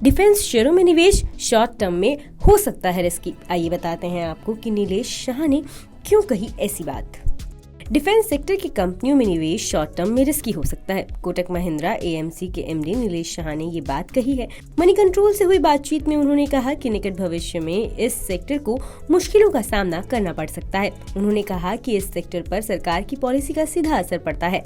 Defence शेयरों में निवेश शॉर्ट टर्म में हो सकता है रिस्की। आइए बताते हैं आपको कि नीलेश शाह ने क्यों कही ऐसी बात। डिफेंस सेक्टर की कंपनियों में निवेश शॉर्ट टर्म में रिस्की हो सकता है। कोटक महिंद्रा एएमसी के एमडी नीलेश शाह ने ये बात कही है। मनी कंट्रोल से हुई बातचीत में उन्होंने कहा कि निकट भविष्य में इस सेक्टर को मुश्किलों का सामना करना पड़ सकता है। उन्होंने कहा कि इस सेक्टर पर सरकार की पॉलिसी का सीधा असर पड़ता है।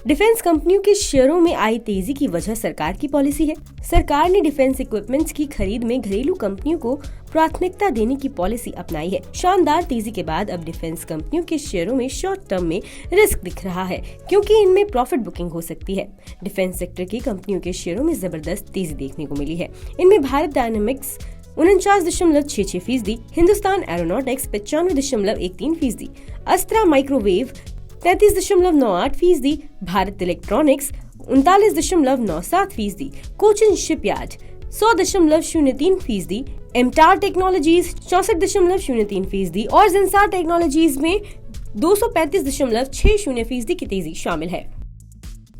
डिफेंस कंपनियों के शेयरों में आई तेजी की वजह सरकार की पॉलिसी है। सरकार ने डिफेंस इक्विपमेंट्स की खरीद में घरेलू कंपनियों को प्राथमिकता देने की पॉलिसी अपनाई है। शानदार तेजी के बाद अब डिफेंस कंपनियों के शेयरों में शॉर्ट टर्म में रिस्क दिख रहा है, क्योंकि इनमें प्रॉफिट बुकिंग हो सकती है। डिफेंस सेक्टर की कंपनियों के शेयरों में जबरदस्त तेजी देखने को मिली है। इनमें Bharat Dynamics 49.66%, Hindustan Aeronautics 95.13%, Astra Microwave 33.98%, Bharat Electronics 39.97%, Cochin Shipyard 100.03%, MTAR Technologies 64.03% और जिंसार टेक्नोलॉजीज में 235.60% की तेजी शामिल है।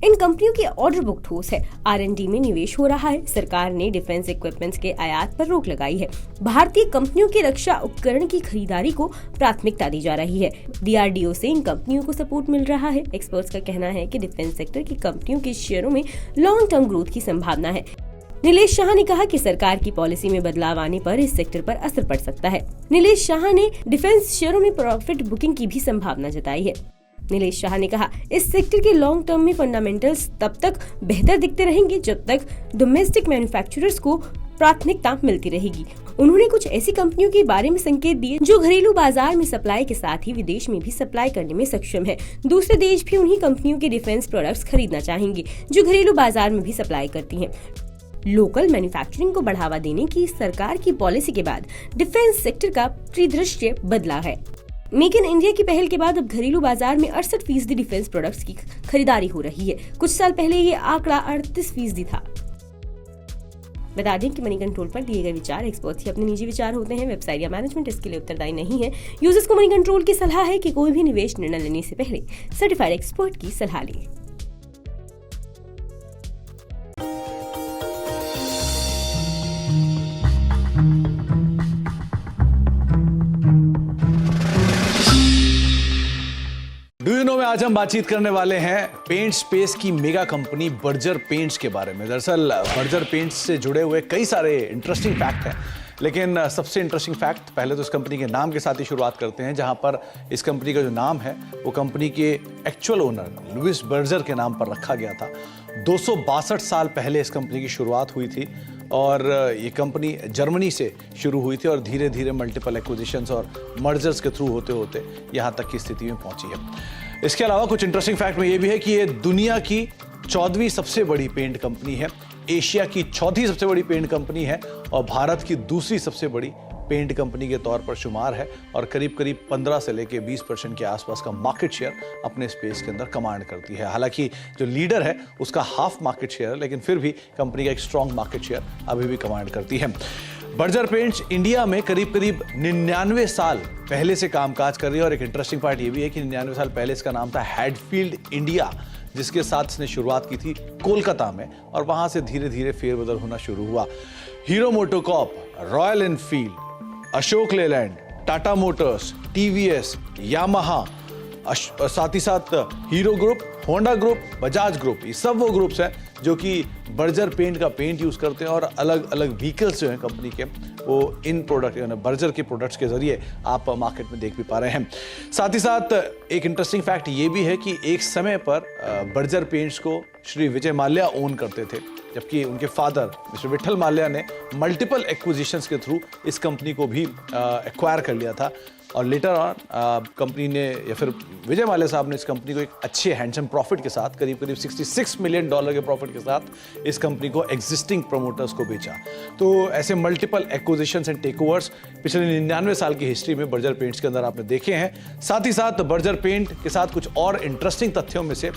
इन कंपनियों की ऑर्डर बुक ठोस है। R&D में निवेश हो रहा है। सरकार ने डिफेंस इक्विपमेंट्स के आयात पर रोक लगाई है। भारतीय कंपनियों की रक्षा उपकरण की खरीदारी को प्राथमिकता दी जा रही है। DRDO से इन कंपनियों को सपोर्ट मिल रहा है। एक्सपर्ट्स का कहना है कि डिफेंस सेक्टर की कंपनियों के शेयरों में लॉन्ग टर्म ग्रोथ की संभावना है। नीलेश शाह ने कहा कि सरकार की पॉलिसी में बदलाव आने पर इस सेक्टर पर असर पड़ सकता है। नीलेश शाह ने डिफेंस शेयरों में प्रॉफिट बुकिंग की भी संभावना जताई है। नीलेश शाह ने कहा, इस सेक्टर के लॉन्ग टर्म में फंडामेंटल्स तब तक बेहतर दिखते रहेंगे जब तक डोमेस्टिक मैन्युफैक्चरर्स को प्राथमिकता मिलती रहेगी। उन्होंने कुछ ऐसी कंपनियों के बारे में संकेत दिए जो घरेलू बाजार में सप्लाई के साथ ही विदेश में भी सप्लाई करने में सक्षम है। दूसरे देश भी उन्हीं कंपनियों के डिफेंस प्रोडक्ट्स खरीदना चाहेंगे जो घरेलू बाजार में भी सप्लाई करती हैं। लोकल मैन्युफैक्चरिंग को बढ़ावा देने की सरकार की पॉलिसी के बाद डिफेंस सेक्टर का परिदृश्य बदला है। मेक इन इंडिया की पहल के बाद अब घरेलू बाजार में 68% डिफेंस प्रोडक्ट्स की खरीदारी हो रही है। कुछ साल पहले ये आंकड़ा 38% था। बता दें कि मनी कंट्रोल पर दिए गए विचार एक्सपर्ट्स के अपने निजी विचार होते हैं। वेबसाइट या मैनेजमेंट इसके लिए उत्तरदायी नहीं है। यूजर्स को मनी कंट्रोल की सलाह है कि कोई भी निवेश निर्णय लेने से पहले सर्टिफाइड एक्सपर्ट की सलाह लें। डू यू नो में आज हम बातचीत करने वाले हैं पेंट स्पेस की मेगा कंपनी बर्जर पेंट्स के बारे में। दरअसल बर्जर पेंट्स से जुड़े हुए कई सारे इंटरेस्टिंग फैक्ट हैं, लेकिन सबसे इंटरेस्टिंग फैक्ट पहले तो इस कंपनी के नाम के साथ ही शुरुआत करते हैं, जहां पर इस कंपनी का जो नाम है वो कंपनी के एक्चुअल ओनर लुइस बर्जर के नाम पर रखा गया था। 262 साल पहले इस कंपनी की शुरुआत हुई थी और ये कंपनी जर्मनी से शुरू हुई थी और धीरे धीरे मल्टीपल एक्विजिशंस और मर्जर्स के थ्रू होते होते यहाँ तक की स्थिति में पहुंची है। इसके अलावा कुछ इंटरेस्टिंग फैक्ट में ये भी है कि ये दुनिया की 14वीं सबसे बड़ी पेंट कंपनी है, एशिया की 4थी सबसे बड़ी पेंट कंपनी है और भारत की दूसरी सबसे बड़ी पेंट कंपनी के तौर पर शुमार है और करीब करीब 15 से लेकर 20% के आसपास का मार्केट शेयर अपने स्पेस के अंदर कमांड करती है। हालांकि जो लीडर है उसका हाफ मार्केट शेयर है, लेकिन फिर भी कंपनी का एक स्ट्रॉन्ग मार्केट शेयर अभी भी कमांड करती है। बर्जर पेंट्स इंडिया में करीब करीब 99 साल पहले से कामकाज कर रही है और एक इंटरेस्टिंग पार्ट ये भी है कि 99 साल पहले इसका नाम था हैडफील्ड इंडिया, जिसके साथ इसने शुरुआत की थी कोलकाता में और वहां से धीरे धीरे फेरबदल होना शुरू हुआ। Hero MotoCorp, royal Enfield, Ashok Leyland, Tata Motors, TVS, Yamaha, साथ ही साथ hero group, Honda group, Bajaj group, ये सब वो ग्रुप्स हैं जो कि बर्जर पेंट का पेंट यूज करते हैं और अलग अलग व्हीकल्स जो हैं कंपनी के वो इन प्रोडक्ट यानी बर्जर के प्रोडक्ट्स के जरिए आप मार्केट में देख भी पा रहे हैं। साथ ही साथ एक इंटरेस्टिंग फैक्ट ये भी है कि एक समय पर बर्जर पेंट्स को श्री विजय माल्या ओन करते थे, जबकि उनके फादर मिस्टर विठल माल्या ने मल्टीपल एक्विजिशंस के थ्रू इस कंपनी को भी एक्वायर कर लिया था और लेटर ऑन कंपनी ने या फिर विजय माल्या साहब ने इस कंपनी को एक अच्छे हैंडसम प्रॉफिट के साथ करीब करीब $66 मिलियन के प्रॉफिट के साथ इस कंपनी को एग्जिस्टिंग प्रमोटर्स को बेचा। तो ऐसे multiple acquisitions and takeovers पिछले 99 साल की हिस्ट्री में बर्जर पेंट्स के अंदर आपने देखे हैं। साथ ही साथ बर्जर पेंट के साथ कुछ और इंटरेस्टिंग तथ्यों में से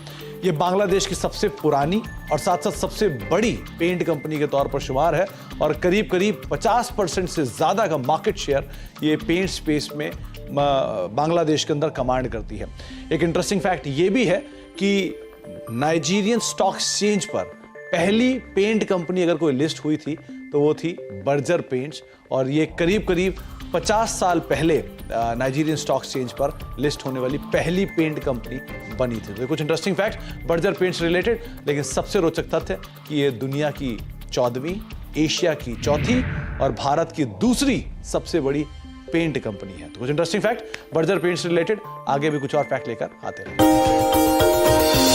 ये बांग्लादेश की सबसे पुरानी और साथ साथ सबसे बड़ी पेंट कंपनी के तौर पर शुमार है और करीब करीब 50% से ज्यादा का मार्केट शेयर ये पेंट स्पेस में बांग्लादेश के अंदर कमांड करती है। एक इंटरेस्टिंग फैक्ट ये भी है कि नाइजीरियन स्टॉक एक्सचेंज पर पहली पेंट कंपनी अगर कोई लिस्ट हुई थी तो वो थी बर्जर पेंट्स, और ये करीब करीब 50 साल पहले नाइजीरियन स्टॉक एक्सचेंज पर लिस्ट होने वाली पहली पेंट कंपनी बनी थी। तो कुछ interesting fact Berger paints related, लेकिन सबसे रोचक तथ्य कि ये दुनिया की 14वीं, एशिया की 4थी और भारत की दूसरी सबसे बड़ी पेंट कंपनी है। तो कुछ interesting fact Berger paints related, आगे भी कुछ और फैक्ट लेकर आते रहेंगे।